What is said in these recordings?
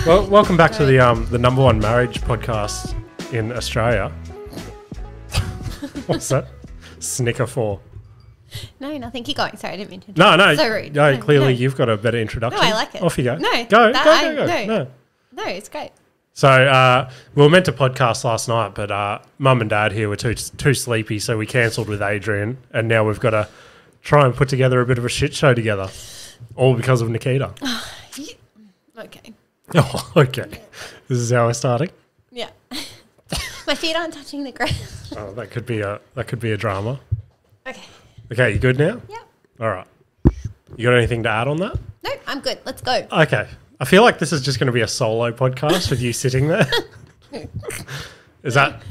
Well, welcome back to the #1 marriage podcast in Australia. What's that? Snicker for? No, nothing. Keep going. Sorry, I didn't mean to. No. So rude. No, clearly you've got a better introduction. No, I like it. Off you go. No. Go. No, it's great. So we were meant to podcast last night, but Mum and Dad here were too sleepy, so we cancelled with Adrian, and now we've got to try and put together a bit of a shit show together, all because of Nikita. Okay. Oh, okay. This is how we're starting. Yeah. My feet aren't touching the ground. Oh, that could be a drama. Okay. Okay, you good now? Yeah. All right. You got anything to add on that? No, I'm good. Let's go. Okay. I feel like this is just going to be a solo podcast with you sitting there.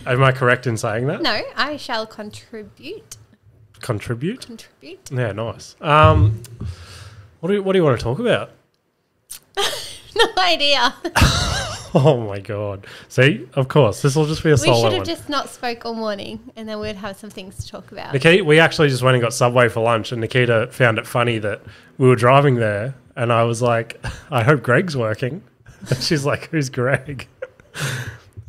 Am I correct in saying that? No, I shall contribute. Contribute? Contribute. Yeah, nice. What do you want to talk about? No idea. Oh my God. See, of course, this will just be a solo one. We should have just not spoke all morning and then we'd have some things to talk about. Nikita, we actually just went and got Subway for lunch, and Nikita found it funny that we were driving there and I was like, I hope Greg's working. And she's like, who's Greg?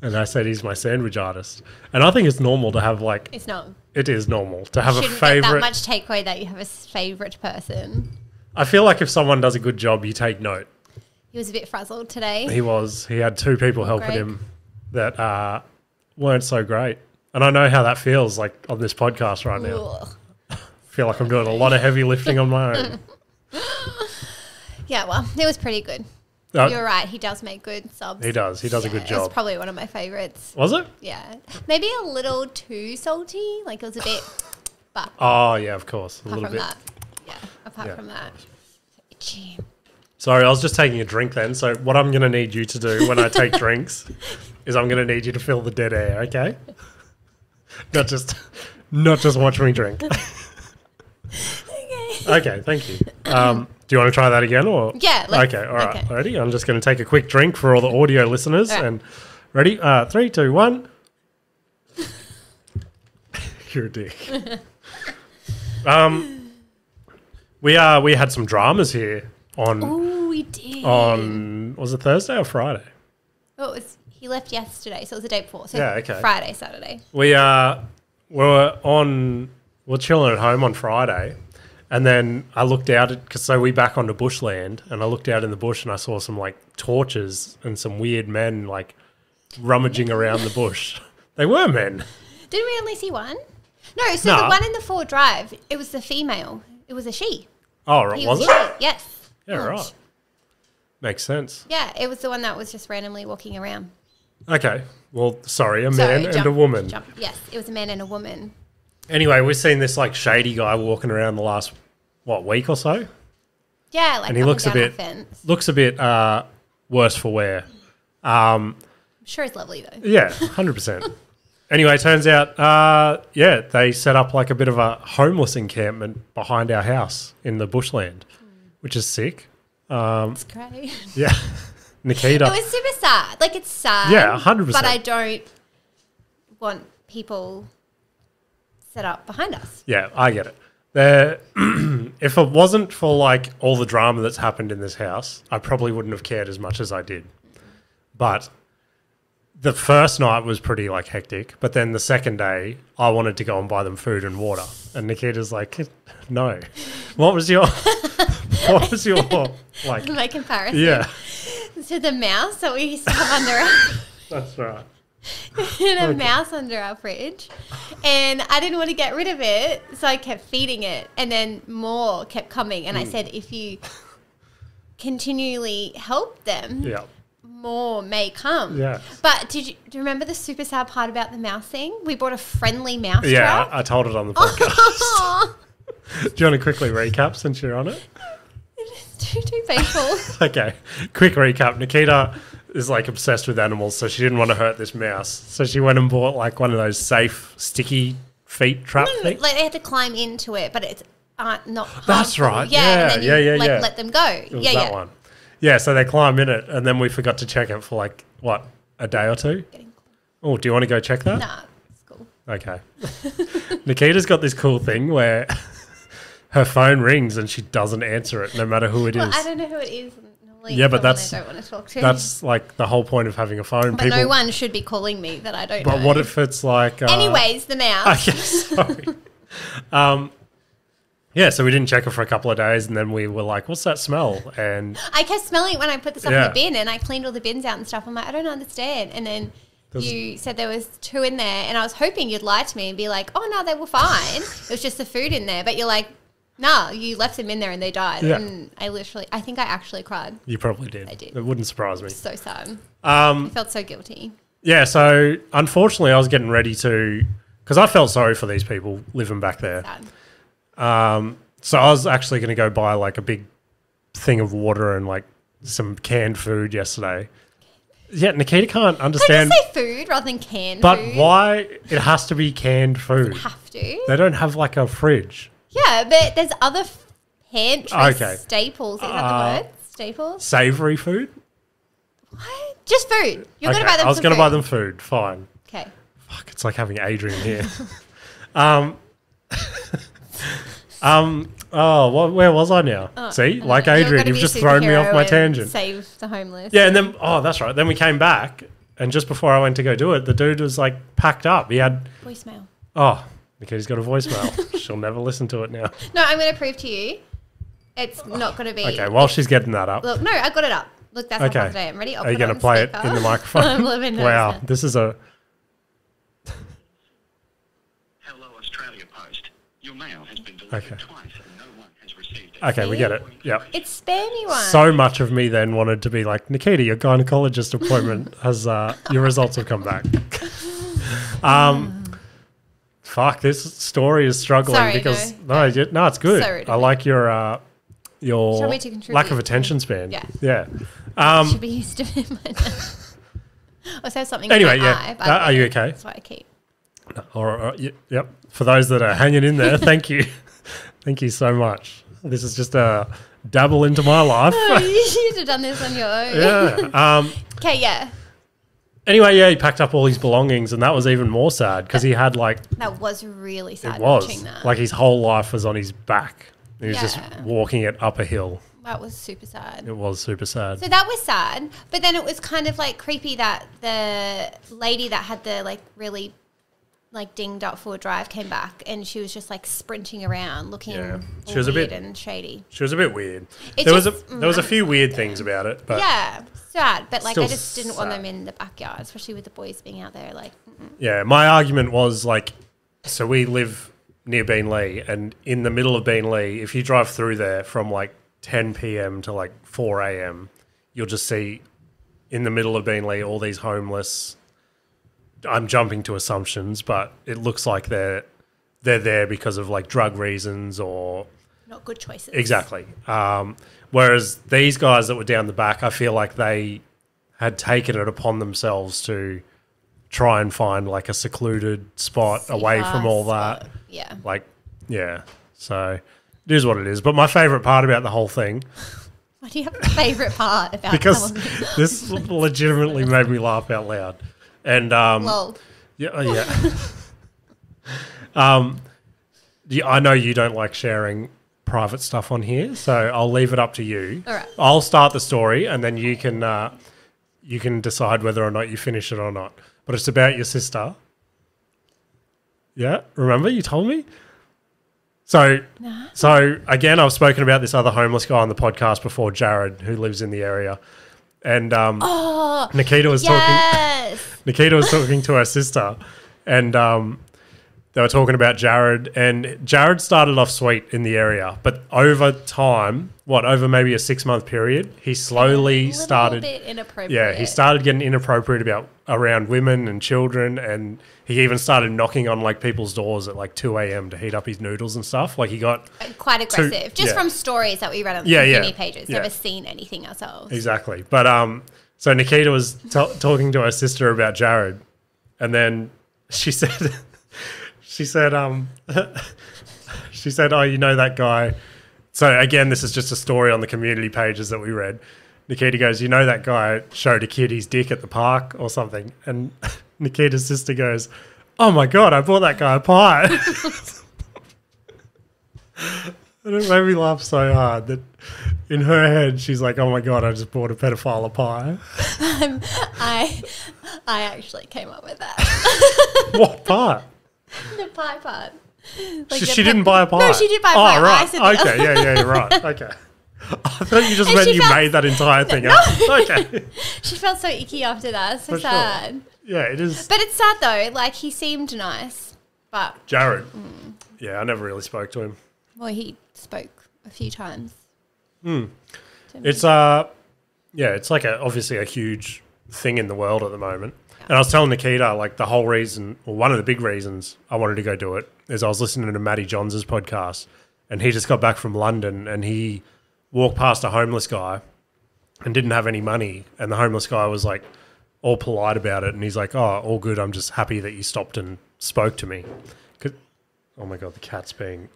And I said, he's my sandwich artist. And I think it's normal to have like... It's not. It is normal to have a Shouldn't favourite... get that much takeaway that you have a favourite person. I feel like if someone does a good job, you take note. He was a bit frazzled today. He was. He had two people helping Greg. him that weren't so great. And I know how that feels like on this podcast right now. Ugh. I feel like I'm doing a lot of heavy lifting on my own. Yeah, well, it was pretty good. You're right. He does make good subs. He does. He does a good job. It's probably one of my favourites. Was it? Yeah. Maybe a little too salty. Like it was a bit... But Oh, yeah, of course. A apart little from bit. that. Yeah. Apart from that. Itchy. Sorry, I was just taking a drink then. So what I'm going to need you to do when I take drinks is I'm going to need you to fill the dead air, okay? Not just watch me drink. Okay, thank you. Do you want to try that again? Or Yeah. Okay, all right. okay. Ready? I'm just going to take a quick drink for all the audio listeners. All right. And ready? 3, 2, 1. You're a dick. We had some dramas here on... Ooh, we did. Was it Thursday or Friday? Oh, he left yesterday, so it was the day before. So Yeah, okay. Friday, Saturday. We we're chilling at home on Friday, and then I looked out so we back onto bushland, and I looked out in the bush and I saw some like torches and some weird men like rummaging around the bush. They were men. Didn't we only see one? No, so the one in the Ford Drive, it was the female. It was a she. Oh, right, was a it? She. Yes. Yeah, right. Makes sense. Yeah, it was the one that was just randomly walking around. Okay. Well, sorry, a man and a woman. Yes, it was a man and a woman. Anyway, we've seen this like shady guy walking around the last week or so. Yeah, like and he looks a bit worse for wear. I'm sure he's lovely though. Yeah, 100%. Anyway, it turns out, they set up like a bit of a homeless encampment behind our house in the bushland, which is sick. It's great. Yeah, Nikita. It was super sad. Like, it's sad. Yeah, 100%. But I don't want people set up behind us. Yeah, I get it. If it wasn't for like all the drama that's happened in this house, I probably wouldn't have cared as much as I did. But the first night was pretty like hectic, but then the second day I wanted to go and buy them food and water, and Nikita's like, no. What was your like My comparison. Yeah, To the mouse that we used to have under our that's right. a mouse under our fridge, and I didn't want to get rid of it, so I kept feeding it, and then more kept coming, and I said, if you continually help them, Yeah. more may come. Yeah. But do you remember the super sad part about the mouse thing? We bought a friendly mouse Yeah, trap. I told it on the podcast. Do you want to quickly recap since you're on it? It's too painful. Okay, quick recap. Nikita is like obsessed with animals, so she didn't want to hurt this mouse. So she went and bought like one of those safe, sticky feet trap things. Like they had to climb into it, but it's not harmful. That's right. Yeah, and then you yeah. let them go. It was that one. Yeah, so they climb in it, and then we forgot to check it for like, what, a day or two? Oh, do you want to go check that? Nah, it's cool. Okay. Nikita's got this cool thing where her phone rings and she doesn't answer it no matter who it is. I don't know who it is. No Yeah, but someone that's I don't want to talk to. that's like the whole point of having a phone. But no one should be calling me that I don't know. But what if it's like... Anyways, the mouse. Okay, sorry. Yeah, so we didn't check it for a couple of days, and then we were like, what's that smell? And I kept smelling it when I put the stuff in the bin, and I cleaned all the bins out and stuff. I'm like, I don't understand. And then you said there was 2 in there, and I was hoping you'd lie to me and be like, oh, no, they were fine. It was just the food in there. But you're like, no, you left them in there and they died. Yeah. And I think I actually cried. You probably did. I did. It wouldn't surprise me. So sad. I felt so guilty. Yeah, so unfortunately I was getting ready to... Because I felt sorry for these people living back there. Sad. So I was actually going to go buy like a big thing of water and like some canned food yesterday. Yeah, Nikita can't understand. Could you say food rather than canned but food? But why it has to be canned food? Have to. They don't have like a fridge. Yeah, but there's other pantry staples. Is that the word? Staples? Savoury food? What? Just food. You're going to buy them I was going to buy them food. Fine. Okay. Fuck, it's like having Adrian here. Where was I now? See, like Adrian, you've just thrown me off my tangent. Save the homeless. Yeah, and then that's right. Then we came back, and just before I went to go do it, the dude was like packed up. He had voicemail. Oh, Nikita's got a voicemail. She'll never listen to it now. No, I'm going to prove to you, it's not going to be. Okay, while she's getting that up. Look, no, I got it up. Look, that's okay. Today. I'm ready. Are you going to play it in the microphone? I'm living wow, this is a. Hello, Australia Post. Your mail has been delivered twice and no one has received it. Okay, we get it. Yep. It's spammy one. So much of me then wanted to be like, Nikita, your gynecologist appointment has your results have come back. Fuck, this story is struggling because no, it's good. So I like your lack of attention span. Yeah. Should be used to it by now. I have something. Anyway, in my eye, are you okay? That's what I keep. Yep. For those that are hanging in there, thank you. Thank you so much. This is just a dabble into my life. Oh, you should have done this on your own. Yeah. Okay, yeah. Anyway, yeah, he packed up all his belongings, and that was even more sad because he had like... That was really sad watching that. Like his whole life was on his back. He was just walking it up a hill. That was super sad. It was super sad. So that was sad, but then it was kind of like creepy that the lady that had the like really like dinged up Ford Drive came back and she was just like sprinting around looking she was weird and shady. She was a bit weird. There was a few weird things about it, but yeah, sad. But like I just didn't want them in the backyard, especially with the boys being out there. Like, yeah, my argument was like, so we live near Beenleigh, and in the middle of Beenleigh, if you drive through there from like 10 p.m. to like 4 a.m., you'll just see in the middle of Beenleigh all these homeless. I'm jumping to assumptions, but it looks like they're there because of like drug reasons or not good choices. Exactly. Whereas these guys that were down the back, I feel like they had taken it upon themselves to try and find like a secluded spot away from all that. Yeah. Like, yeah. So it is what it is. But my favourite part about the whole thing. Why do you have a favourite part about because this legitimately made me laugh out loud. And lol. Yeah. I know you don't like sharing private stuff on here, so I'll leave it up to you. All right. I'll start the story, and then you can decide whether or not you finish it or not. But it's about your sister. Yeah, remember you told me. So again, I've spoken about this other homeless guy on the podcast before, Jared, who lives in the area. And Nikita was talking. Nikita was talking to her sister, and they were talking about Jared. And Jared started off sweet in the area, but over time, over maybe a 6-month period, he slowly started. A bit inappropriate. Yeah, he started getting inappropriate around women and children, and he even started knocking on like people's doors at like 2 a.m. to heat up his noodles and stuff. Like he got quite aggressive, from stories that we read on the community pages. Never seen anything ourselves. Exactly, but so Nikita was talking to her sister about Jared, and then she said, oh, you know that guy. So again, this is just a story on the community pages that we read. Nikita goes, you know that guy showed a kid his dick at the park or something, and Nikita's sister goes, oh my God, I bought that guy a pie. And it made me laugh so hard that in her head, she's like, oh my God, I just bought a pedophile a pie. I actually came up with that. What part? The pie part. She didn't buy a pie? No, she did buy a pie. Oh, right. I said Okay, yeah, you're right. Okay. I thought you just meant you made that entire thing up. Okay. She felt so icky after that. So For sad. Sure. Yeah, it is. But it's sad though. Like, he seemed nice. But Jared. Yeah, I never really spoke to him. Well, he spoke a few times. It's it's like obviously a huge thing in the world at the moment. Yeah. And I was telling Nikita, like, the whole reason, or one of the big reasons I wanted to go do it is I was listening to Matty Johns' podcast, and he just got back from London, and he walked past a homeless guy and didn't have any money, and the homeless guy was like all polite about it, and he's like, oh, all good, I'm just happy that you stopped and spoke to me. Oh my God, the cat's being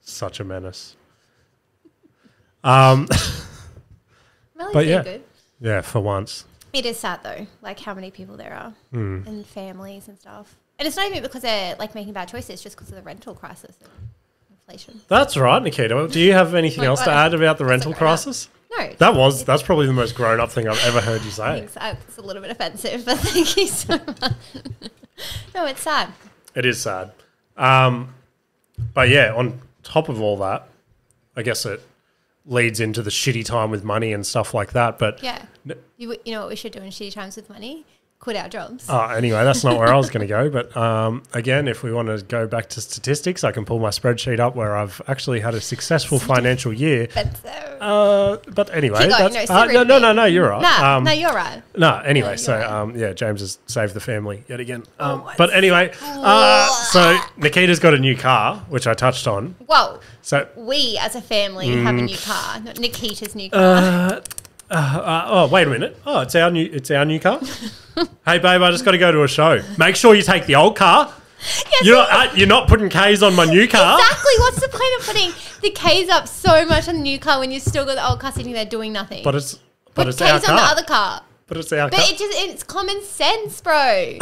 such a menace. Well, but yeah, good. yeah, for once. It is sad though, like how many people there are and families and stuff. And it's not even because they're like making bad choices, it's just because of the rental crisis and inflation. That's right, Nikita. Do you have anything else to add about the rental crisis? No. That's probably the most grown up thing I've ever heard you say. It's a little bit offensive, but thank you so much. No, it's sad. It is sad. But yeah, on top of all that, I guess it leads into the shitty time with money and stuff like that. But yeah, you know what we should do in shitty times with money? Quit our jobs. Anyway, that's not where I was going to go. But again, if we want to go back to statistics, I can pull my spreadsheet up where I've actually had a successful financial year. But anyway, no, you're right. No, you're right. No, anyway, right. James has saved the family yet again. But anyway, so Nikita's got a new car, which I touched on. Whoa. So we as a family have a new car, not Nikita's new car. Wait a minute. Oh, it's our new car. Hey, babe, I just got to go to a show. Make sure you take the old car. Yes, you're not putting K's on my new car. Exactly. What's the point of putting the K's up so much on the new car when you still got the old car sitting there doing nothing? But it's K's our car. on the other car. But it's our car. But it's common sense, bro.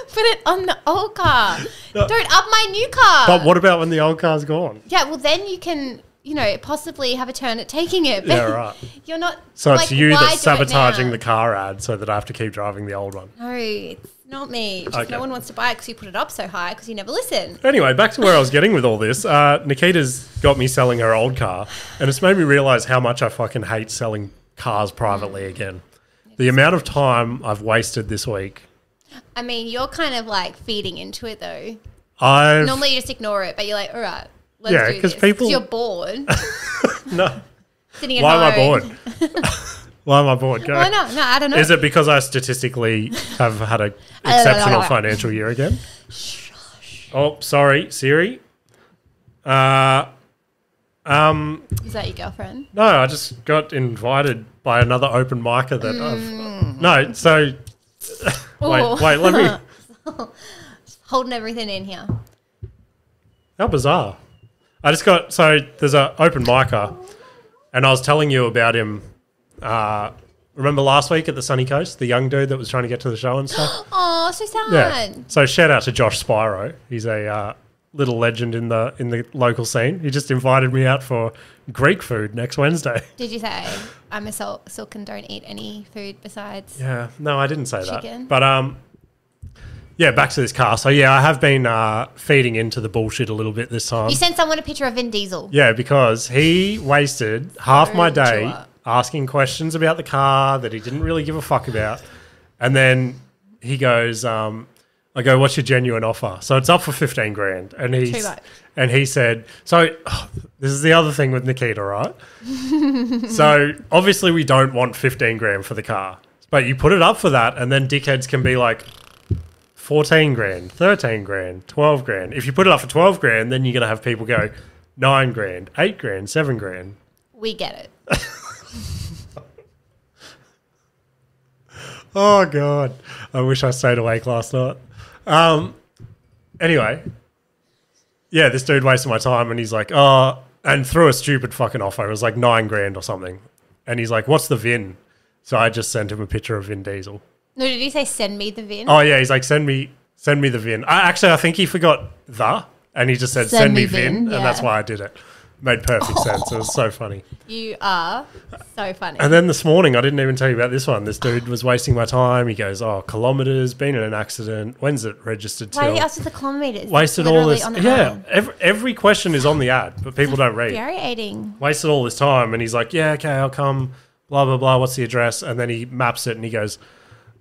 Put it on the old car. No. Don't up my new car. But what about when the old car's gone? Yeah, well then you can, possibly have a turn at taking it. But yeah, right. You're not. So it's you that's sabotaging the car ad so that I have to keep driving the old one. No, it's not me. Just no one wants to buy it because you put it up so high because you never listen. Anyway, back to where I was getting with all this. Nikita's got me selling her old car, and it's made me realise how much I fucking hate selling cars privately again. The amount of time I've wasted this week. I mean, you're kind of like feeding into it though. Normally you just ignore it, but you're like, all right, let's do this. Because you're bored. No. Sitting at Why home. am I bored? Why am I bored? Go. Why not? No, I don't know. Is it because I statistically have had an exceptional financial year again? Oh, sorry, Siri. Is that your girlfriend? No, I just got invited by another open micer that I've... No, so... wait, let me... Holding everything in here. How bizarre. I just got... So there's an open micer, and I was telling you about him... remember last week at the Sunny Coast, the young dude that was trying to get to the show and stuff? Oh, so sad. Yeah. So shout out to Josh Spyro. He's a little legend in the local scene. He just invited me out for Greek food next Wednesday. Did you say I'm a silk and don't eat any food besides? Yeah. No, I didn't say chicken? that. But back to this car. So yeah, I have been feeding into the bullshit a little bit this time. You sent someone a picture of Vin Diesel. Yeah, because he wasted half my day asking questions about the car that he didn't really give a fuck about. And then he goes, I go, what's your genuine offer? So it's up for 15 grand. And he said, so this is the other thing with Nikita, right? So obviously we don't want 15 grand for the car. But you put it up for that and then dickheads can be like 14 grand, 13 grand, 12 grand. If you put it up for 12 grand, then you're going to have people go 9 grand, 8 grand, 7 grand. We get it. Oh, God. I wish I stayed awake last night. Anyway, yeah, this dude wasted my time and he's like, and threw a stupid fucking offer. It was like 9 grand or something. And he's like, what's the VIN? So I just sent him a picture of Vin Diesel. No, did he say send me the VIN? Oh, yeah, he's like, send me the VIN. I think he forgot and he just said, send me VIN, and that's why I did it. Made perfect sense. It was so funny. You are so funny. And then this morning, I didn't even tell you about this one. This dude was wasting my time. He goes, kilometres, been in an accident. When's it registered till? Why did you ask for the kilometres? Wasted all this. Every question is on the ad, but people don't read. Infuriating. Wasted all this time. And he's like, yeah, okay, I'll come, blah, blah, blah. What's the address? And then he maps it and he goes,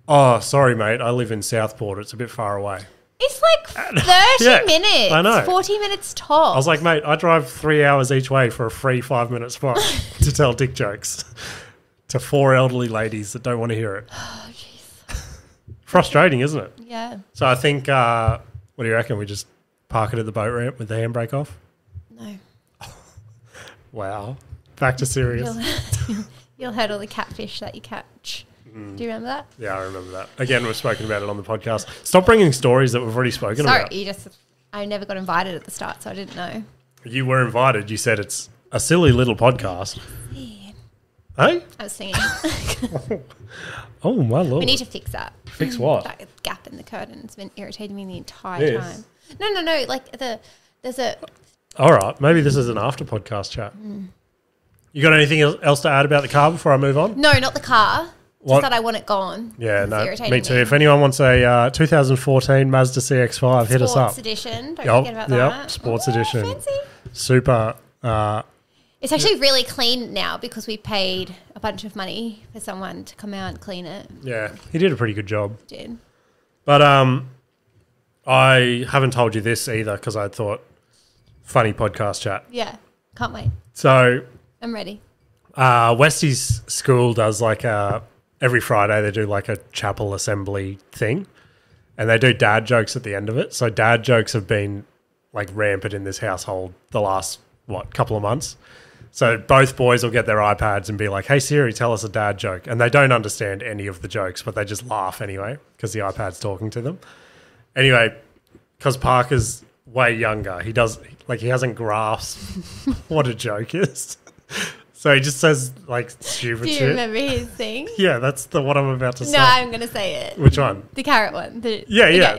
oh, sorry, mate. I live in Southport. It's a bit far away. It's like 30 minutes. I know. 40 minutes top. I was like, mate, I drive 3 hours each way for a free 5-minute spot to tell dick jokes to 4 elderly ladies that don't want to hear it. Oh, jeez. Frustrating, isn't it? Yeah. So I think, what do you reckon? We just park it at the boat ramp with the handbrake off? No. Wow. Back to serious. You'll hurt all the catfish that you catch. Do you remember that? Yeah, I remember that. Again, we've spoken about it on the podcast. Stop bringing stories that we've already spoken about. I never got invited at the start, so I didn't know. You were invited. You said it's a silly little podcast. Yeah. Hey? I was singing. Oh, my Lord. We need to fix that. Fix what? That gap in the curtain. It's been irritating me the entire time. No. Like, there's a... All right. Maybe this is an after podcast chat. You got anything else to add about the car before I move on? No, not the car. What? Just that I want it gone. Yeah, me too. If anyone wants a 2014 Mazda CX-5, hit us up. Sports edition. Don't forget about that. Sports edition. Fancy. Super. It's actually really clean now because we paid a bunch of money for someone to come out and clean it. Yeah, he did a pretty good job. Did. But I haven't told you this either because I thought funny podcast chat. Yeah, can't wait. So I'm ready. Westy's school does like every Friday they do like a chapel assembly thing and they do dad jokes at the end of it. So dad jokes have been like rampant in this household the last, couple of months. So both boys will get their iPads and be like, hey Siri, tell us a dad joke. And they don't understand any of the jokes, but they just laugh anyway because the iPad's talking to them. Anyway, because Parker's way younger, he hasn't grasped what a joke is. So he just says like stupid shit. Do you remember his thing? Yeah, that's the one I'm about to say. No, I'm going to say it. Which one? The carrot one. Yeah.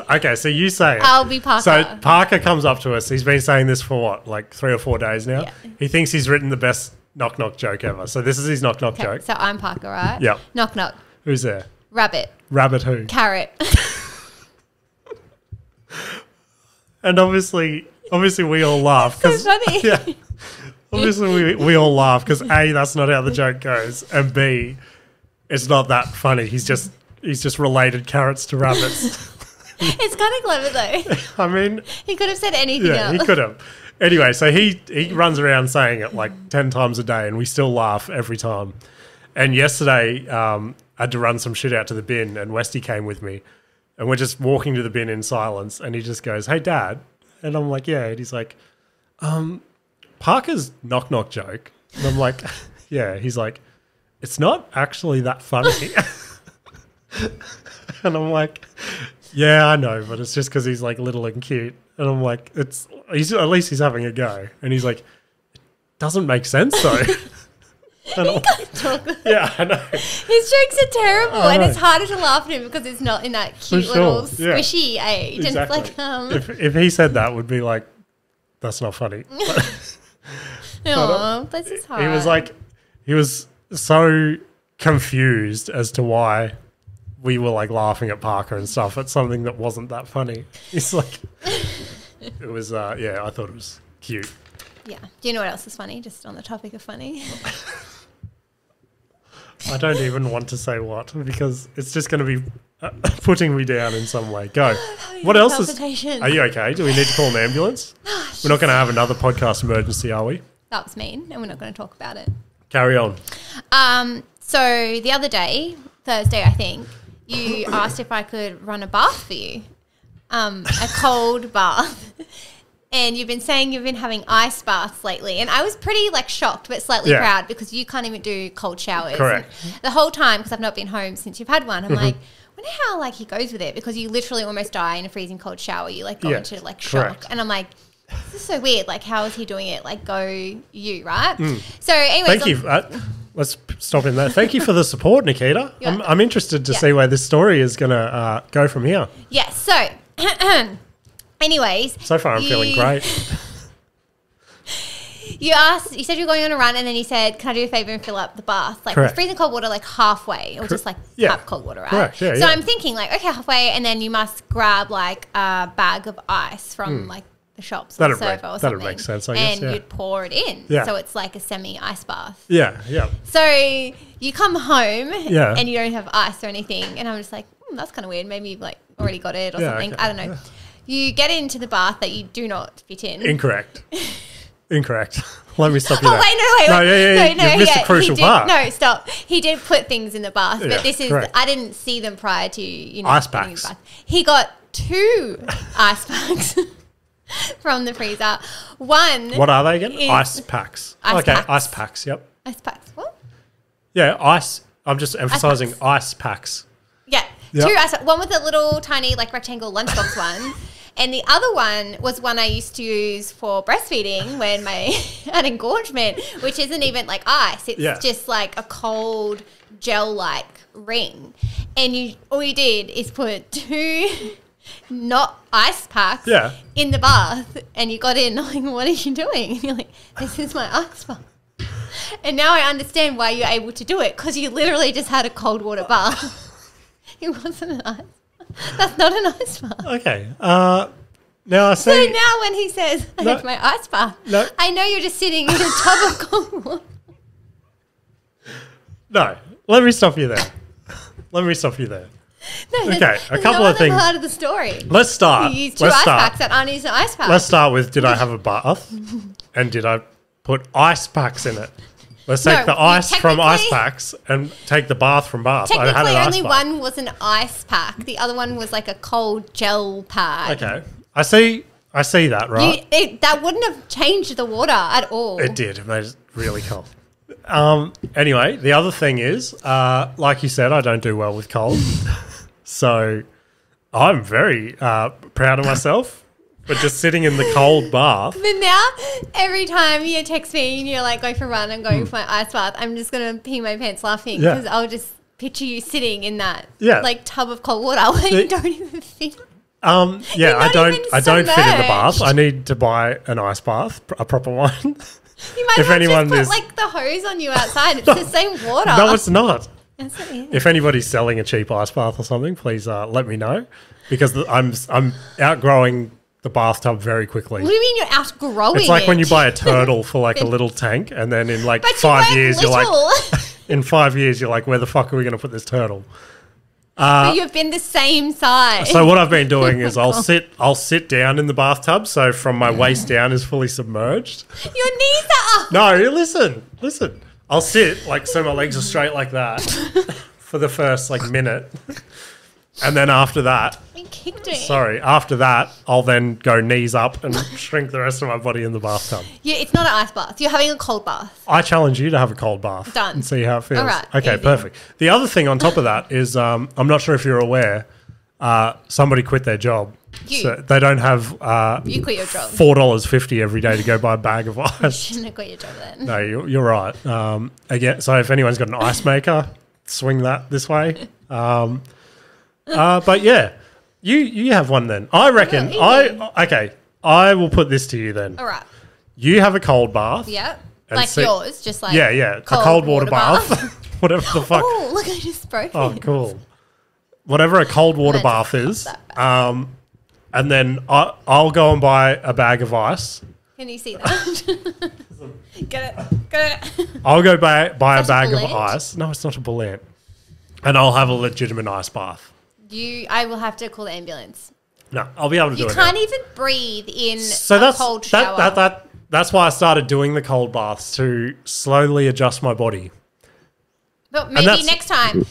Okay, so you say it. I'll be Parker. So Parker comes up to us. He's been saying this for what, like 3 or 4 days now? Yeah. He thinks he's written the best knock-knock joke ever. So this is his knock-knock joke. So I'm Parker, right? Yep. Knock, knock. Who's there? Rabbit. Rabbit who? Carrot. And obviously we all laugh. So funny. Yeah. Obviously, we all laugh because A, that's not how the joke goes, and B, it's not that funny. He's just related carrots to rabbits. It's kind of clever though. I mean, he could have said anything else. Yeah, he could have. Anyway, so he runs around saying it like 10 times a day, and we still laugh every time. And yesterday, I had to run some shit out to the bin, and Westy came with me, and we're just walking to the bin in silence, and he just goes, "Hey, Dad," and I'm like, "Yeah," and he's like, Parker's knock-knock joke. And I'm like, yeah. He's like, it's not actually that funny. And I'm like, yeah, I know, but it's just because he's like little and cute. And I'm like, at least he's having a go. And he's like, it doesn't make sense though. You can't talk. Yeah, I know. His jokes are terrible, and it's harder to laugh at him because it's not in that cute little squishy age. Exactly. And it's like, if he said that, would be like, that's not funny. Oh, bless his heart. He was so confused as to why we were like laughing at Parker and stuff at something that wasn't that funny. He's like, it was, I thought it was cute. Yeah. Do you know what else is funny? Just on the topic of funny. I don't even want to say what because it's just going to be putting me down in some way. Go. What else is... Are you okay? Do we need to call an ambulance? We're not going to have another podcast emergency, are we? That was mean, and we're not going to talk about it. Carry on. So the other day, Thursday, I think, you asked if I could run a bath for you, a cold bath. And you've been saying you've been having ice baths lately. And I was pretty like shocked but slightly proud because you can't even do cold showers. Correct. And the whole time, because I've not been home since you've had one, I'm like, I wonder how like he goes with it because you literally almost die in a freezing cold shower. You like go into like shock. Correct. And I'm like, this is so weird. Like, how is he doing it? Like, go you, right? So anyway. Thank you. Let's stop in there. Thank you for the support, Nikita. I'm interested to see where this story is going to go from here. Yes. So anyways. So far I'm feeling great. You said you were going on a run, and then you said, "Can I do a favor and fill up the bath?" Like Correct. freezing cold water, like halfway, or just like tap cold water, right? Correct. Yeah, so I'm thinking like, okay, halfway, and then you must grab like a bag of ice from like the shops or the servo or something. That'd make sense, I guess. And you'd pour it in. Yeah. So it's like a semi-ice bath. Yeah, yeah. So you come home Yeah. and you don't have ice or anything, and I'm just like, that's kind of weird. Maybe you've like already got it or something. Okay. I don't know. Yeah. You get into the bath that you do not fit in. Incorrect. Let me stop you there. Wait. No, you missed a crucial part. No, stop. He did put things in the bath, but this is, correct. I didn't see them prior to, ice packs. He got 2 ice packs from the freezer. One. What are they again? Ice packs. Packs. Ice packs, yep. Ice packs, what? Yeah, ice. I'm just emphasizing ice packs. Yeah. Yep. 2 ice packs. One with a little tiny like rectangle lunchbox one. And the other one was one I used to use for breastfeeding when I had engorgement, which isn't even like ice. It's just like a cold gel-like ring. And all you did is put 2 not ice packs in the bath, and you got in like, what are you doing? And you're like, this is my ice bath. And now I understand why you're able to do it, because you literally just had a cold water bath. It wasn't an ice. That's not an ice bath. Okay. Now I see. So now when he says, I have my ice bath, I know you're just sitting in a tub of cold water. No, let me stop you there. No, Okay, a couple of things. Part of the story. Let's start. You used 2 ice packs that aren't using ice packs. Let's start with, did I have a bath? And did I put ice packs in it? Let's take the ice from ice packs and take the bath from bath. Technically, only one was an ice pack. The other one was like a cold gel pad. Okay. I see that, right? That wouldn't have changed the water at all. It did. It made it really cold. Anyway, the other thing is, like you said, I don't do well with cold. So I'm very proud of myself. But just sitting in the cold bath. But now, every time you text me and you're like, going for a run, I'm going for my ice bath, I'm just going to pee my pants laughing, because I'll just picture you sitting in that like tub of cold water where you don't even fit. I don't fit in the bath. I need to buy an ice bath, a proper one. You might just put like the hose on you outside. It's the same water. No, it's not. Yes, it is. If anybody's selling a cheap ice bath or something, please let me know, because I'm outgrowing the bathtub very quickly. What do you mean you're outgrowing It's like it? when you buy a turtle for like a little tank, and then in like 5 years you're like, in 5 years you're like, where the fuck are we going to put this turtle? But you've been the same size. So what I've been doing is I'll sit down in the bathtub, so from my waist down is fully submerged. Your knees are up. No, listen. I'll sit like so my legs are straight like that for the first like minute. And then after that, after that, I'll then go knees up and shrink the rest of my body in the bathtub. Yeah, it's not an ice bath. You're having a cold bath. I challenge you to have a cold bath. Done. And see how it feels. All right, okay, easy. Perfect. The other thing on top of that is, I'm not sure if you're aware, somebody quit their job. So they don't have you quit your job. $4.50 every day to go buy a bag of ice. You shouldn't have quit your job then. No, you're right. Again, so if anyone's got an ice maker, swing that this way. But yeah, you have one then. I reckon. I will put this to you then. All right. You have a cold bath. Yeah. Like yours, just like a cold water bath. Whatever the fuck. Oh, look, I just broke it. Oh, cool. Whatever a cold water bath is. And then I'll go and buy a bag of ice. Can you see that? Get it. I'll go buy a bag of ice. No, it's not a bullet. And I'll have a legitimate ice bath. I will have to call the ambulance. No, I'll be able to do it. You can't even breathe in cold shower. That's why I started doing the cold baths, to slowly adjust my body. But maybe next time,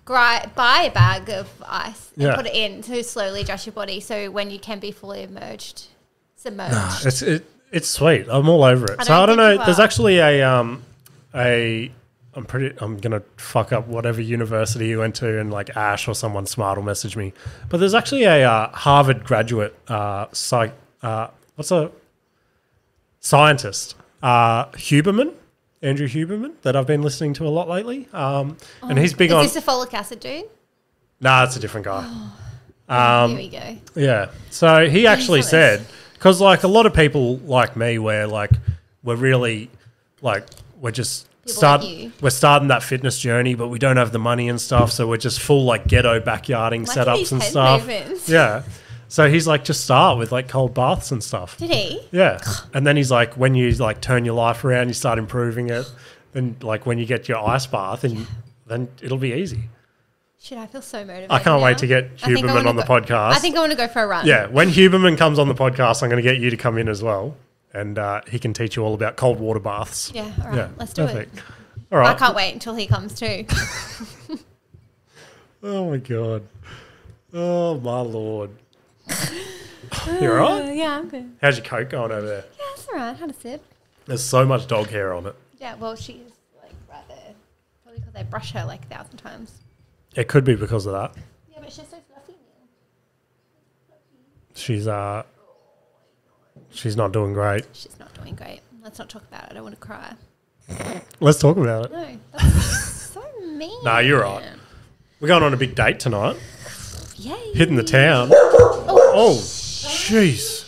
buy a bag of ice and put it in to slowly adjust your body, so when you can be fully submerged. It's sweet. I'm all over it. So I don't know. There's actually I'm gonna fuck up whatever university you went to, and like Ash or someone smart will message me. But there's actually a Harvard graduate scientist, Andrew Huberman, that I've been listening to a lot lately. And he's big on. Is this a folic acid dude? Nah, it's a different guy. Here we go. Yeah. So he actually said, because like a lot of people like me, where like we're really like we're just People we're starting that fitness journey, but we don't have the money and stuff, so we're just full like ghetto backyarding setups and stuff. Yeah. So he's like, just start with like cold baths and stuff. Did he? Yeah. And then he's like, when you like turn your life around, you start improving it. Then like when you get your ice bath, and then it'll be easy. Shit, I feel so motivated. I can't wait to get Huberman on the podcast. I think I want to go for a run. Yeah. When Huberman comes on the podcast, I'm going to get you to come in as well. And he can teach you all about cold water baths. Yeah, all right. Let's do it. All right. I can't wait until he comes too. Oh, my God. Oh, my Lord. You all right? Yeah, I'm good. How's your coat going over there? Yeah, it's all right. Had a sip. There's so much dog hair on it. Yeah, well, she is like right there. Probably because they brush her like 1,000 times. It could be because of that. Yeah, but she's so fluffy She's now. not doing great. She's not doing great. Let's not talk about it. I don't want to cry. Let's talk about it. No, that's so mean. Nah, you're right. We're going on a big date tonight. Yay. Hitting the town. Oh, jeez.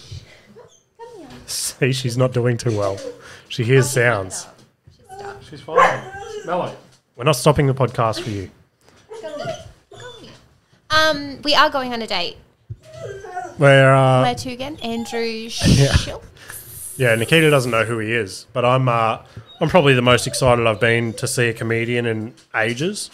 See, she's not doing too well. She hears sounds. She's fine. Mello, we're not stopping the podcast for you. We are going on a date. Where to again? Andrew Schulz. Yeah, Nikita doesn't know who he is, but I'm probably the most excited I've been to see a comedian in ages.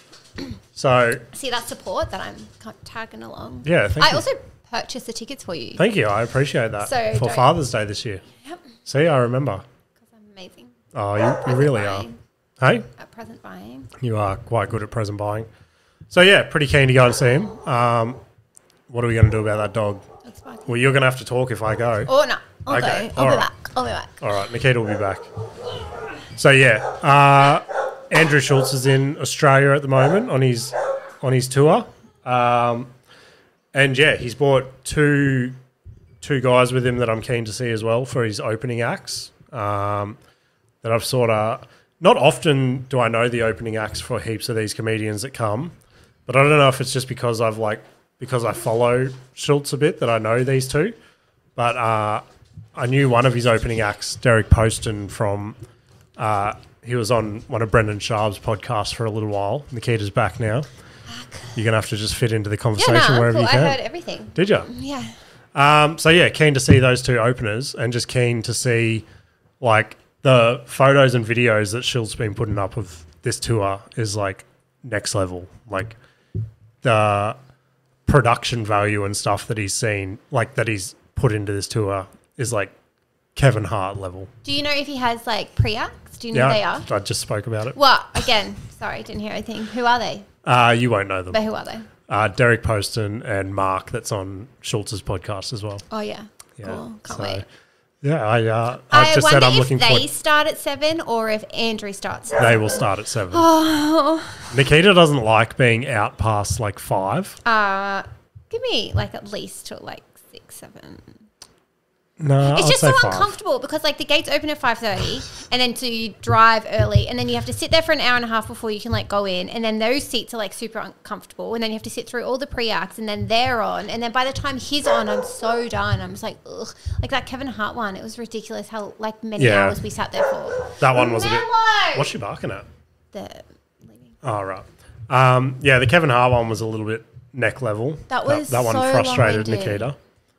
So see that support that I'm tagging along. Yeah, thank you. I also purchased the tickets for you. Thank you, I appreciate that. So for Father's Day this year. Yep. See, I remember. Because I'm amazing. Oh, you really are. Hey? At present buying. You are quite good at present buying. So yeah, pretty keen to go and see him. What are we going to do about that dog? Well, you're going to have to talk if I go. Oh, no. I'll go. I'll be back. All right, Nikita will be back. So yeah, Andrew Schulz is in Australia at the moment on his tour. And yeah, he's brought two guys with him that I'm keen to see as well for his opening acts. That I've sort of... Not often do I know the opening acts for heaps of these comedians that come, but I don't know if it's just because I follow Schulz a bit that I know these two. But I knew one of his opening acts, Derek Poston, from he was on one of Brendan Sharp's podcasts for a little while. Nikita's back now. You're gonna have to just fit into the conversation wherever you can. I heard everything. Did you? Yeah. So yeah, keen to see those two openers, and just keen to see like the photos and videos that Schulz's been putting up of this tour is like next level. Like the production value and stuff that he's seen, like that he's put into this tour, is like Kevin Hart level. Do you know if he has like pre-acts? Do you know who they are? I just spoke about it. What? Again, sorry, didn't hear anything. Who are they? You won't know them. But who are they? Derek Poston and Mark, that's on Schulz's podcast as well. Oh, yeah. Cool. Can't wait. Yeah, I just said I'm looking for... I wonder if they start at 7 or if Andrew starts at 7. They will start at 7. Oh. Nikita doesn't like being out past like 5. Give me like at least till like 6, 7. No, it's I'd just say so 5. uncomfortable because like the gates open at 5:30 and then to drive early and then you have to sit there for an hour and a half before you can like go in, and then those seats are like super uncomfortable, and then you have to sit through all the pre-acts and then they're on, and then by the time he's on I'm so done. I'm just like, ugh. Like that Kevin Hart one, it was ridiculous how like many hours we sat there for. That one was a bit... What's she barking at? The leaving. Oh, right. Yeah, the Kevin Hart one was a little bit neck level. That was that one so frustrated long-winded. Nikita.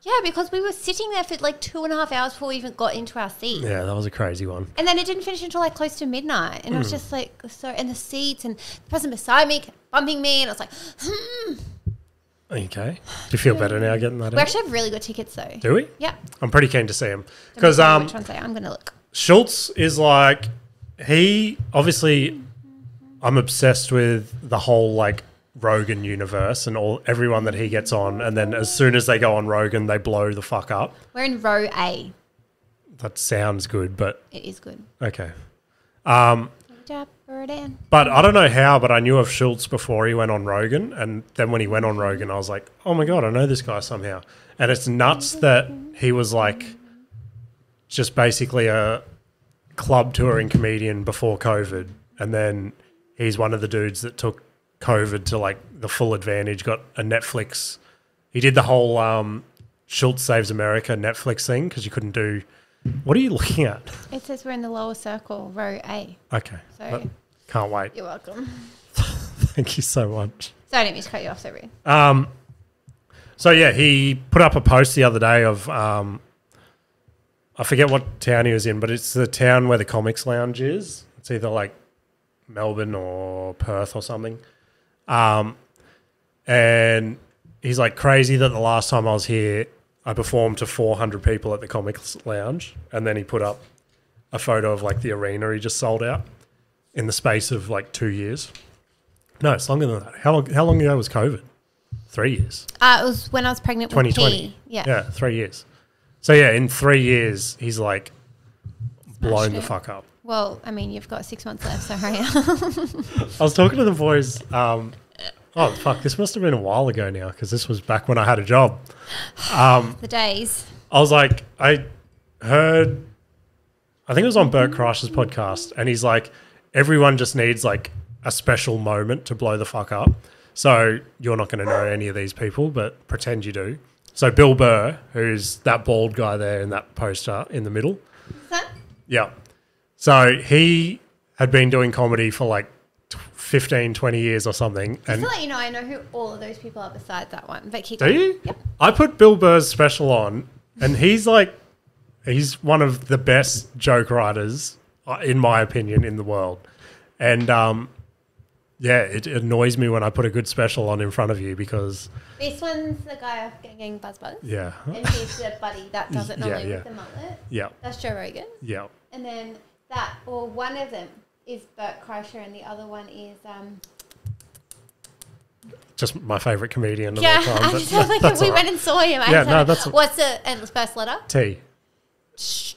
Yeah, because we were sitting there for like 2.5 hours before we even got into our seat. Yeah, that was a crazy one. And then it didn't finish until like close to midnight. And it was just like, so, and the seats and the person beside me kept bumping me. And I was like, Okay. Do you feel better now getting that We out? actually have really good tickets though. Do we? Yeah. I'm pretty keen to see him. Because which ones they are. I'm going to look. Schulz is like, he obviously, I'm obsessed with the whole like Rogan universe and everyone that he gets on, and then as soon as they go on Rogan, they blow the fuck up. We're in row A. That sounds good, but... It is good. Okay. But I don't know how, but I knew of Schulz before he went on Rogan, and then when he went on Rogan, I was like, oh my God, I know this guy somehow. And it's nuts that he was like just basically a club touring comedian before COVID, and then he's one of the dudes that took COVID to like the full advantage, got a Netflix. He did the whole Schulz Saves America Netflix thing because you couldn't do What are you looking at? It says we're in the lower circle, row A. Okay. So Can't wait. you're welcome. Thank you so much. So I didn't mean to cut you off, so rude. So yeah, he put up a post the other day of I forget what town he was in, but it's the town where the Comics Lounge is. It's either like Melbourne or Perth or something. And he's like, crazy that the last time I was here, I performed to 400 people at the Comics Lounge. And then he put up a photo of like the arena he just sold out in the space of like 2 years. No, it's longer than that. How long ago was COVID? 3 years. It was when I was pregnant with 2020. P. Yeah. Yeah, 3 years. So yeah, in 3 years, he's like blown the fuck up. Well, I mean, you've got 6 months left, so hurry up. I was talking to the boys. Oh, fuck, this must have been a while ago now because this was back when I had a job. The days. I was like, I think it was on Bert Kreischer's podcast, and he's like, everyone just needs like a special moment to blow the fuck up. So you're not going to know any of these people, but pretend you do. So Bill Burr, who's that bald guy there in that poster in the middle. Is that? Yeah. So he had been doing comedy for like 15, 20 years or something. Just to let you know, I know who all of those people are besides that one. But keep Do going. you? Yep. I put Bill Burr's special on, and he's one of the best joke writers, in my opinion, in the world. And yeah, it annoys me when I put a good special on in front of you because... This one's the guy off Gang Buzz Buzz. Yeah. And he's the buddy that does it normally yeah. with the mullet. Yeah. That's Joe Rogan. Yeah. And then one of them is Bert Kreischer and the other one is... Just my favourite comedian of yeah, all time. I just was like, we went and saw him. What's the first letter? T.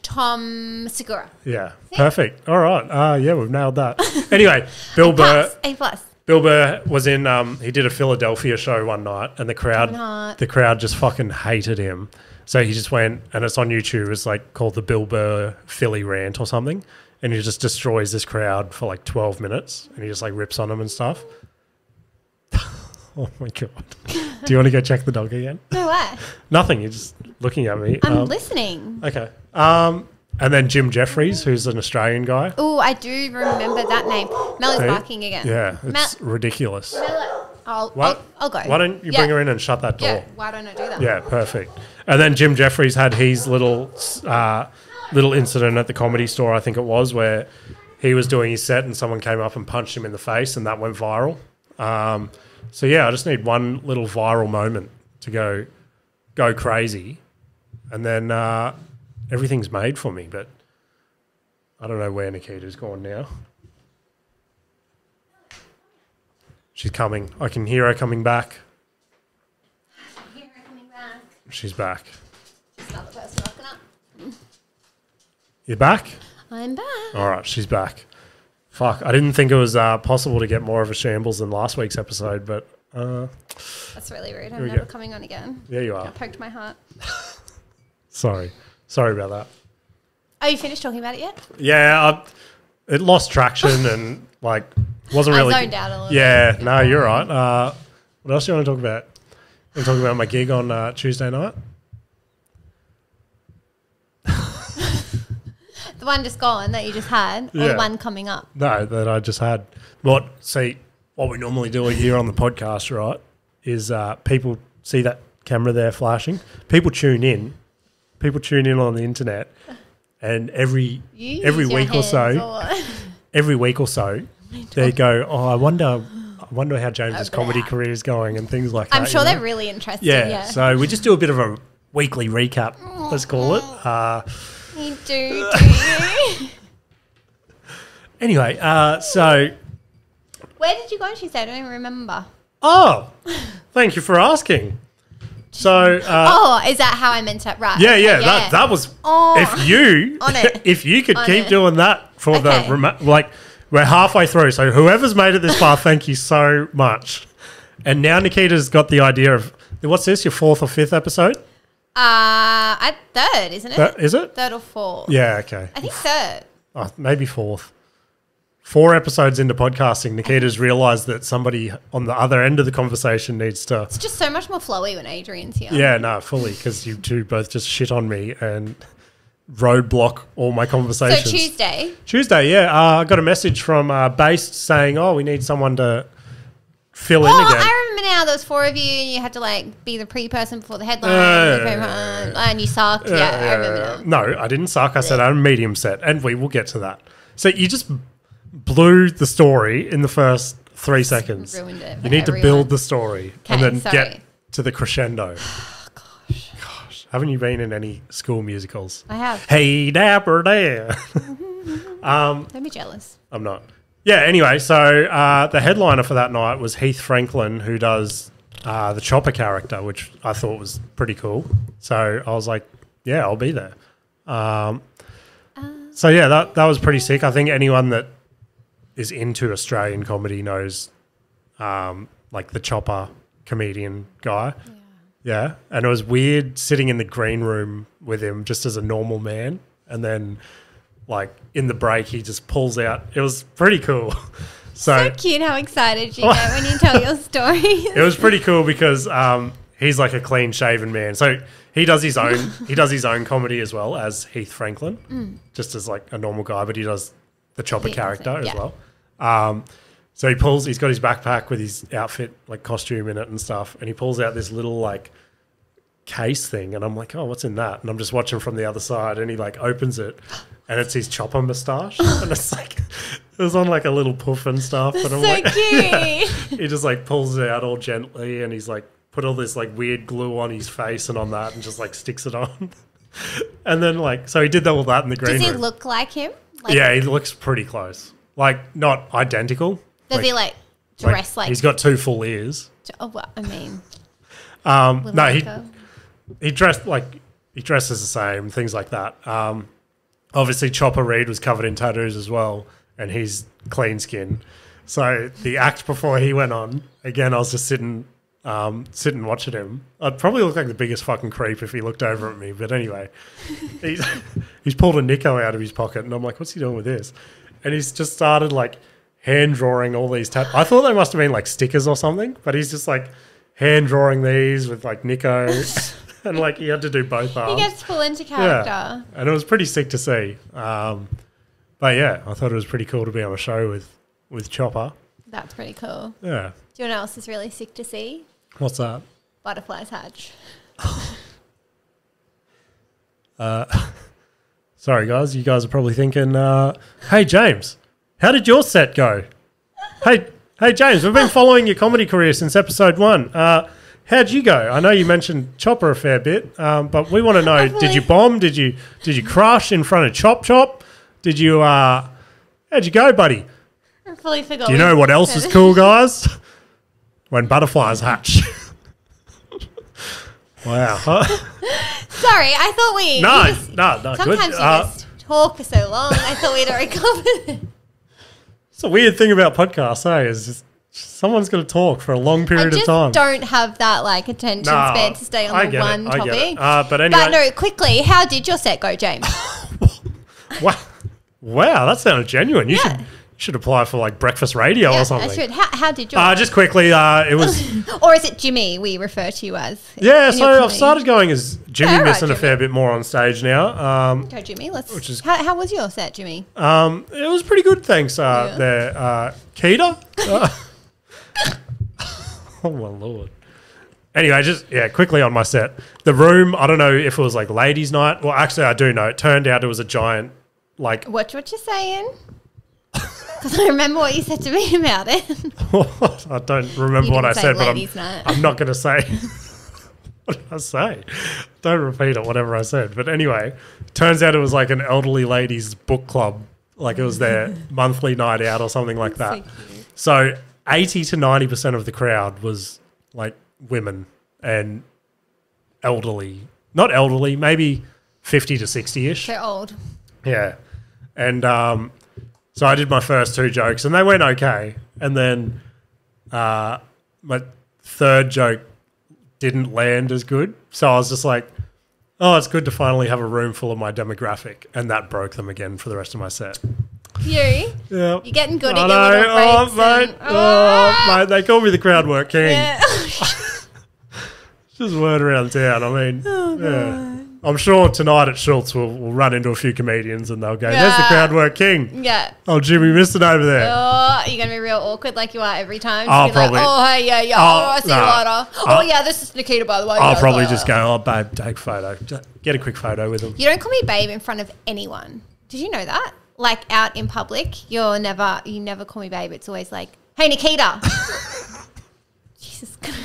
Tom Segura. Yeah, perfect. All right. Yeah, we've nailed that. Anyway, Bill Burr. A+. Bill Burr was in. He did a Philadelphia show one night, and the crowd just fucking hated him. So he just went, and it's on YouTube. It's like called the Bill Burr Philly rant or something, and he just destroys this crowd for like 12 minutes, and he just like rips on them and stuff. Oh my god! Do you want to go check the dog again? No way. Nothing. You're just looking at me. I'm listening. Okay. And then Jim Jeffries, who's an Australian guy. Oh, I do remember that name. Mel is barking again. Yeah, it's ridiculous. I'll go. Why don't you bring her in and shut that door? Yeah, why don't I do that? Yeah, perfect. And then Jim Jeffries had his little incident at the Comedy Store, I think it was, where he was doing his set and someone came up and punched him in the face, and that went viral. So yeah, I just need one little viral moment to go crazy, and then everything's made for me. But I don't know where Nikita's gone now. She's coming. I can hear her coming back. I can hear her coming back. She's back. Just another person rocking up. You're back? I'm back. All right, she's back. Fuck, I didn't think it was possible to get more of a shambles than last week's episode, but... That's really rude. I'm never coming on again. Yeah, you are. I poked my heart. Sorry about that. Oh, you finished talking about it yet? Yeah, it lost traction and, like, wasn't really... I zoned out a little bit. Yeah, no, you're right. What else do you want to talk about? You want to talk about my gig on Tuesday night? The one just gone that you just had, or the one coming up? No, that I just had. What we normally do here on the podcast, right, is people see that camera there flashing. People tune in on the internet, and every week or so, they go, oh, I wonder how James's comedy career is going and things like that. I'm sure they're really interested. Yeah, so we just do a bit of a weekly recap, let's call it. You do you? Anyway, so... Where did you go, she said? I don't even remember. Oh, thank you for asking. So... is that how I meant it? Right. Yeah, okay, yeah. That was... If you could keep doing that for we're halfway through. So whoever's made it this far, thank you so much. And now Nikita's got the idea of... What's this, your 4th or 5th episode? Third, isn't it? Is it? 3rd or 4th. Yeah, okay. I think 3rd. Oh, maybe 4th. 4 episodes into podcasting, Nikita's realised that somebody on the other end of the conversation needs to... It's just so much more flowy when Adrian's here. Yeah, no, fully, because you two both just shit on me and roadblock all my conversations. So Tuesday? Tuesday, yeah. I got a message from Base saying, we need someone to fill in again. I remember now there was 4 of you and you had to like be the pre-person before the headline and you sucked. I remember now. No, I didn't suck. I said I'm medium set and we will get to that. So you just blew the story in the first 3 seconds. Ruined it. You need to build the story and then sorry. get to the crescendo. Gosh. Haven't you been in any school musicals? I have. Hey, dapper there. Don't be jealous. I'm not. Yeah, anyway, so the headliner for that night was Heath Franklin, who does the Chopper character, which I thought was pretty cool. So I was like, yeah, I'll be there. So yeah, that was pretty sick. I think anyone that is into Australian comedy knows like the Chopper comedian guy. Yeah. And it was weird sitting in the green room with him just as a normal man. And then like in the break, he just pulls out. It was pretty cool. So cute how excited you get when you tell your story. It was pretty cool because he's like a clean shaven man. So he does his own comedy as well as Heath Franklin, just as like a normal guy, but he does the Chopper character as well. So he's got his backpack with his outfit, like costume in it and stuff. And he pulls out this little like case thing. And I'm like, oh, what's in that? And I'm just watching from the other side and he like opens it and it's his Chopper moustache. And it's like, it was on like a little puff and stuff. That's and I'm so like, cute. He just like pulls it out all gently and he's like put all this like weird glue on his face and on that and just like sticks it on. And then like, so he did all that in the green room. Does he look like him? Like, yeah, he looks pretty close. Like not identical. Does he like dress like? He's got 2 full ears. Oh, well, I mean. No, he dresses the same, things like that. Obviously, Chopper Reed was covered in tattoos as well, and he's clean skin. So the act before he went on, again, I was just sitting watching him. I'd probably look like the biggest fucking creep if he looked over at me. But anyway, he's pulled a Nico out of his pocket, and I'm like, what's he doing with this? And he's just started like hand drawing all these tattoos. I thought they must have been like stickers or something, but he's just like hand drawing these with like Nico. And like he had to do both arms. He gets full into character. Yeah. And it was pretty sick to see. But yeah, I thought it was pretty cool to be on a show with Chopper. That's pretty cool. Yeah. Do you know what else is really sick to see? What's that? Butterflies hatch. Sorry guys, you guys are probably thinking, hey James, how did your set go? Hey James, we've been following your comedy career since episode 1. How'd you go? I know you mentioned Chopper a fair bit, but we want to know, did you bomb? Did you crush in front of Chop Chop? Did you, how'd you go, buddy? I fully forgot. Do you know what else is cool, guys? When butterflies hatch. Wow. Sorry, I thought we... No. Sometimes you just talk for so long. I thought we'd already covered it. It's a weird thing about podcasts, is just someone's going to talk for a long period of time. I just don't have that like attention span to stay on the one topic. But anyway. But no, quickly, how did your set go, James? Wow, that sounded genuine. You should apply for like breakfast radio or something. I should. How did yours? Just quickly, it was... Or is it Jimmy we refer to you as? Yeah, so I've started going as Jimmy Missen a fair bit more on stage now. Go Jimmy, how was your set, Jimmy? It was pretty good, thanks there. Nikita? Oh my Lord. Anyway, quickly on my set. The room, I don't know if it was like ladies' night. Well, actually, I do know. It turned out it was a giant, like... Watch what you're saying. Because I remember what you said to me about it. What? I don't remember what I said, but I'm not going to say. What did I say? Don't repeat it, whatever I said. But anyway, turns out it was like an elderly ladies' book club. Like it was their monthly night out or something like that. So 80 to 90% of the crowd was like women and elderly. Not elderly, maybe 50 to 60-ish. They're old. Yeah. And so I did my first 2 jokes and they went okay. And then my third joke didn't land as good. So I was just like, oh, it's good to finally have a room full of my demographic. And that broke them again for the rest of my set. Yeah. You're getting good at your little breaks. Mate, they call me the crowd work king. Yeah. Just word around town. I mean, I'm sure tonight at Schulz we'll run into a few comedians and they'll go, there's the crowd work king. Yeah. Oh, Jimmy Missen over there. Oh, you're going to be real awkward like you are every time. I'll probably. Like, oh, hey, yeah. I see you later. Oh, yeah, this is Nikita, by the way. I'll probably just go, oh, babe, take a photo. Just get a quick photo with them. You don't call me babe in front of anyone. Did you know that? Like out in public, you never call me babe. It's always like, hey, Nikita. Jesus Christ.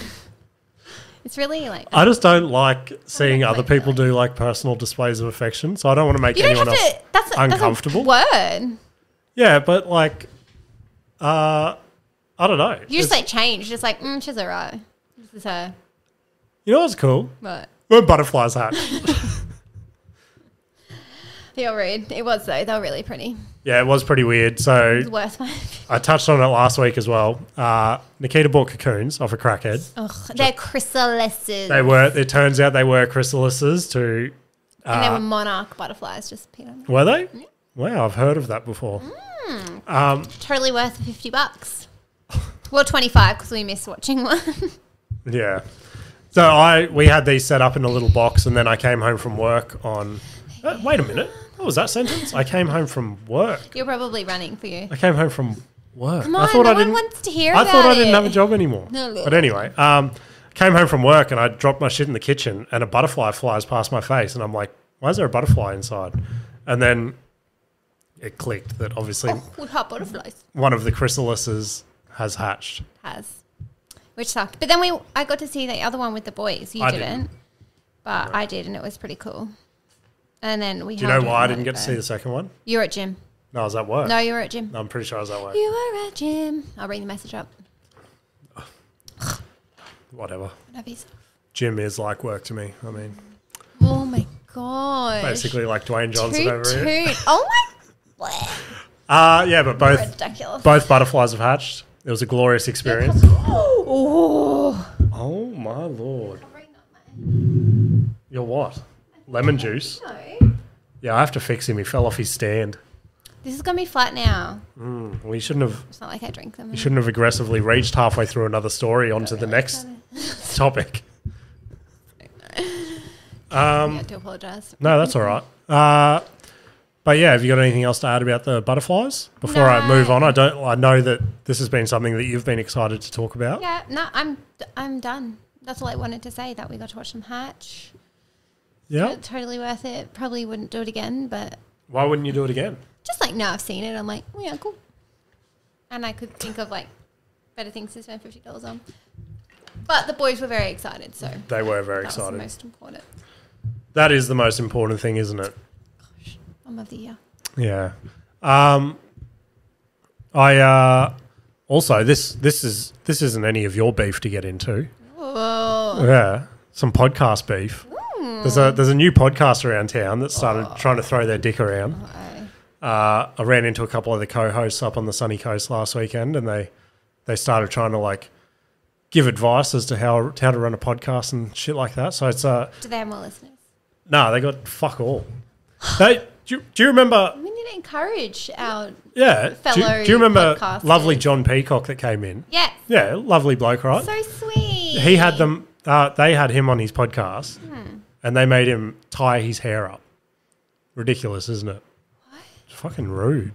It's really like... I just don't like seeing other people do like personal displays of affection, so I don't want to make anyone else uncomfortable. That's a word. Yeah, but like, I don't know. You just like change. Just like, she's all right. This is her. You know what's cool? What? When butterflies hatch. You're rude. It was though. They were really pretty. Yeah, it was pretty weird. So It was worth my... I touched on it last week as well. Nikita bought cocoons off a crackhead. Ugh, they're chrysalises. They were. It turns out they were chrysalises to. And they were monarch butterflies. Just peed on them. Were they? Yeah. Wow, I've heard of that before. Totally worth $50. Well, 25 because we missed watching one. Yeah. So we had these set up in a little box, and then I came home from work on. Wait a minute. What was that sentence? I came home from work. You're probably running for you. I came home from work. Come on, no one wants to hear about it. I thought I didn't have a job anymore. No. But anyway, came home from work and I dropped my shit in the kitchen and a butterfly flies past my face and I'm like, why is there a butterfly inside? And then it clicked that obviously we have butterflies. One of the chrysalises has hatched. Which sucked. But then I got to see the other one with the boys. You didn't. But no. I did, and it was pretty cool. And then we. Do you know why I didn't get to see the second one? You were at gym. No, I was at work. No, you were at gym. No, I'm pretty sure I was at work. You were at gym. I'll bring the message up. Whatever. Whatever. Gym is like work to me. I mean. Oh my god. Basically like Dwayne Johnson over here. Oh my. Yeah, but both butterflies have hatched. It was a glorious experience. Oh my lord. You're what? Lemon juice? No. Yeah, I have to fix him. He fell off his stand. This is going to be flat now. Well, you shouldn't have... It's not like I drink them. You shouldn't have aggressively reached halfway through another story onto the next topic. I have to apologise. No, that's all right. But yeah, have you got anything else to add about the butterflies before I move on? I know that this has been something that you've been excited to talk about. Yeah, no, I'm done. That's all I wanted to say. That we got to watch them hatch. Yeah, totally worth it. Probably wouldn't do it again, but why wouldn't you do it again? Just like now I've seen it, I'm like, oh yeah, cool. And I could think of like better things to spend $50 on. But the boys were very excited, so they were very excited. That was the most important. That is the most important thing, isn't it? Gosh, Mum of the year. Yeah. I also this isn't any of your beef to get into. Whoa. Yeah, some podcast beef. There's a new podcast around town that started trying to throw their dick around. I ran into a couple of the co-hosts up on the sunny coast last weekend, and they started trying to like give advice as to how to run a podcast and shit like that. So it's do they have more listeners? No, they got fuck all. Do you remember? We need to encourage our fellow. Do you remember podcasters. Lovely John Peacock that came in? Yes. Yeah, lovely bloke, right? So sweet. He had them. They had him on his podcast, and they made him tie his hair up. Ridiculous, isn't it? What? It's fucking rude.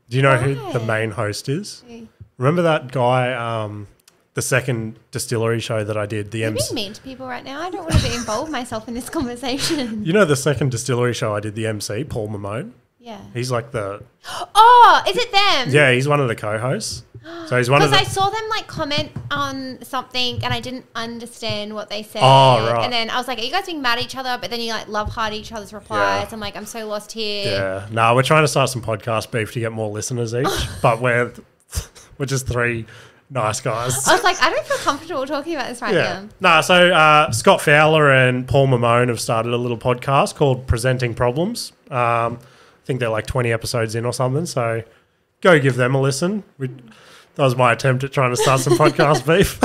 Do you know who the main host is? Who? Remember that guy? The second distillery show that I did. The You're being mean to people right now. I don't want to involve myself in this conversation. You know the second distillery show I did, the MC, Paul Mamone? Yeah. He's like the... Oh, is it them? Yeah, he's one of the co-hosts. So he's one of the... Because I saw them like comment on something and I didn't understand what they said. Oh, right. And then I was like, are you guys being mad at each other? But then you like love heart each other's replies. I'm like, I'm so lost here. Yeah. No, we're trying to start some podcast beef to get more listeners each. But we're just three... nice guys. I was like, I don't feel comfortable talking about this right now. No, so Scott Fowler and Paul Mamone have started a little podcast called Presenting Problems. I think they're like 20 episodes in or something, so go give them a listen. That was my attempt at trying to start some podcast beef.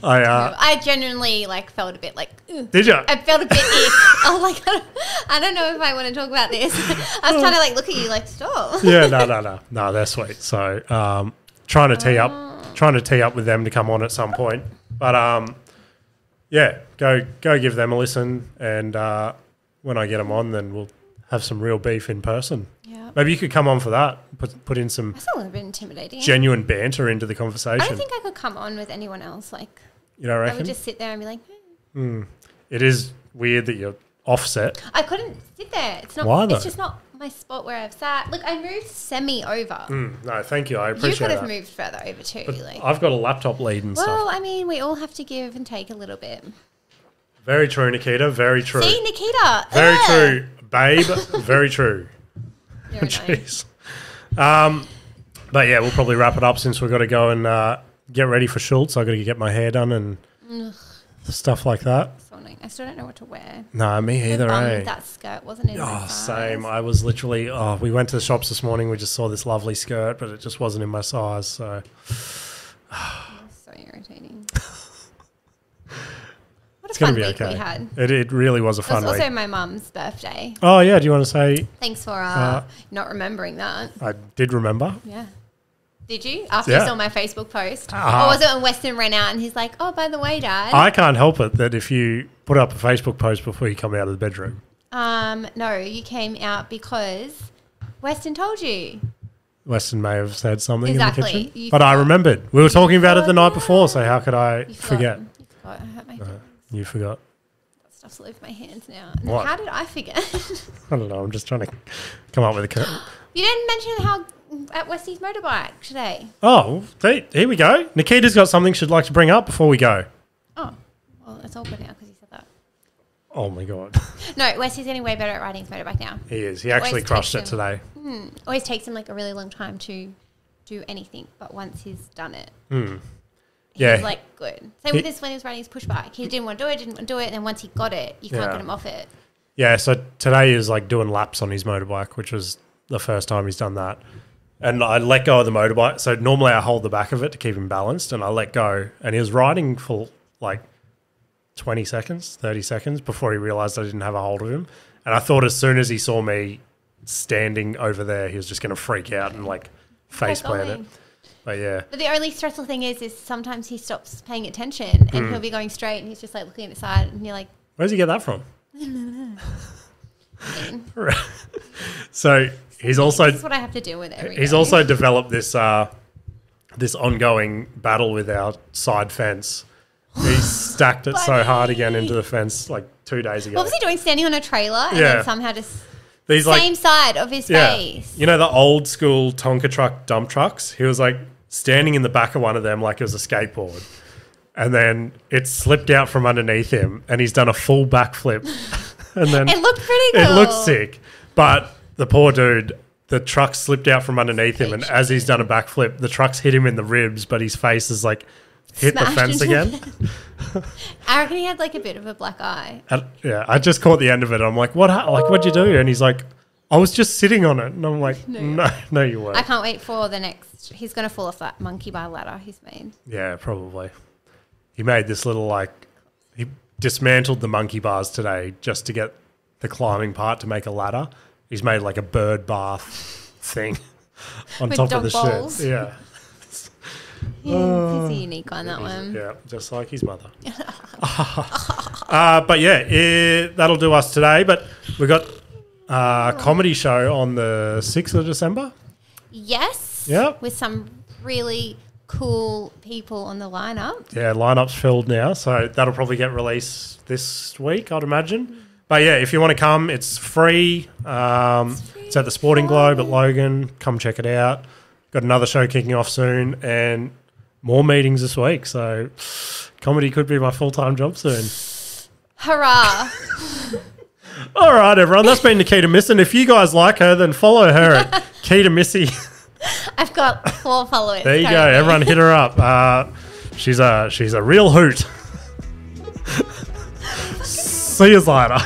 I genuinely like felt a bit like... Ugh. Did you? I felt a bit ick. I was like, I don't know if I want to talk about this. I was trying to like look at you like, stop. Yeah, no, they're sweet. So... trying to tee up with them to come on at some point. But yeah, go give them a listen, and when I get them on, then we'll have some real beef in person. Yeah. Maybe you could come on for that. Put in some That's a little bit intimidating. genuine banter into the conversation. I don't think I could come on with anyone else. Like, you don't reckon? I would just sit there and be like, It is weird that you're offset. I couldn't sit there. It's not. Why though? It's just not my spot where I've sat. Look, I moved semi over. No, thank you. I You appreciate could that. have moved further over too. But Like, I've got a laptop lead and well, stuff. I mean, we all have to give and take a little bit. Very true, Nikita. Very true. See, Nikita. Very Ugh. true, babe. Very true. You're annoying. Jeez. But yeah, we'll probably wrap it up since we've got to go and get ready for Schulz. I've got to get my hair done and stuff like that. So annoying. I still don't know what to wear. No, me either, eh? That skirt wasn't in my Oh, size. same. I was literally, we went to the shops this morning. We just saw this lovely skirt, but it just wasn't in my size. So, So irritating. What a it's going fun to be week okay. we had. It really was a It fun was also week. my mum's birthday. Oh, yeah. Do you want to say? Thanks for not remembering that. I did remember. Yeah. Did you? After Yeah. you saw my Facebook post? Or was it when Weston ran out and he's like, oh, by the way, Dad? I can't help it that if you put up a Facebook post before you come out of the bedroom. No, you came out because Weston told you. Weston may have said something Exactly. in the kitchen. You But I forgot. remembered. We were talking about it the night forgot. before, so how could I You forget? You forgot. I hurt my feelings. You forgot. That stuff's all over my hands now. And What? how did I forget? I don't know. I'm just trying to come up with a... You didn't mention how at Westy's motorbike today. Oh, here we go. Nikita's got something she'd like to bring up before we go. Oh, well, it's all good now because you said that. Oh, my God. No, Westy's getting way better at riding his motorbike now. He is. He actually Always crushed it takes him- today. Always takes him like a really long time to do anything, but once he's done it, Yeah. he's like good. Same with this when he was riding his push bike. He didn't want to do it, and then once he got it, you can't Yeah. get him off it. Yeah, so today he was like doing laps on his motorbike, which was the first time he's done that. And I let go of the motorbike. So normally I hold the back of it to keep him balanced, and I let go. And he was riding for like 20 seconds, 30 seconds before he realized I didn't have a hold of him. And I thought as soon as he saw me standing over there, he was just going to freak out and like face plant it. going. But yeah. But the only stressful thing is sometimes he stops paying attention and he'll be going straight and he's just like looking at the side and you're like, Where does he get that from? So he's also this is what I have to deal with every he's day. also developed this this ongoing battle with our side fence. He stacked it so hard again into the fence like 2 days ago. What was he doing, standing on a trailer and Yeah. then somehow just These same side of his yeah, face? you know the old school Tonka truck dump trucks. He was like standing in the back of one of them like it was a skateboard, and then it slipped out from underneath him, and he's done a full backflip. And then It looked pretty cool. it looked sick, but the poor dude, the truck slipped out from underneath him, and as he's done a backflip, the truck's hit him in the ribs, but his face is like hit the Smashed fence into again. I reckon he had like a bit of a black eye. And, yeah, I just caught the end of it. I'm like, what'd you do? And he's like, I was just sitting on it. And I'm like, no, you weren't. I can't wait for the next. He's going to fall off that monkey bar ladder he's made. Yeah, probably. He made this little he dismantled the monkey bars today just to get the climbing part to make a ladder. He's made like a bird bath thing on With top of dog the balls. shit. Yeah. Yeah, he's a unique one, that one. Yeah, just like his mother. But yeah, that'll do us today. But we've got a comedy show on the 6th of December. Yes. Yep. With some really cool people on the lineup. Yeah, lineup's filled now, so that'll probably get released this week, I'd imagine. But yeah, if you want to come, it's free. It's at the Sporting Globe at Logan. Come check it out. Got another show kicking off soon and more meetings this week. So comedy could be my full-time job soon. Hurrah. All right, everyone. That's been Nikita Missen. If you guys like her, then follow her at Kita Missy. I've got 4 followers. There you go. currently. Everyone hit her up. She's a real hoot. See you later.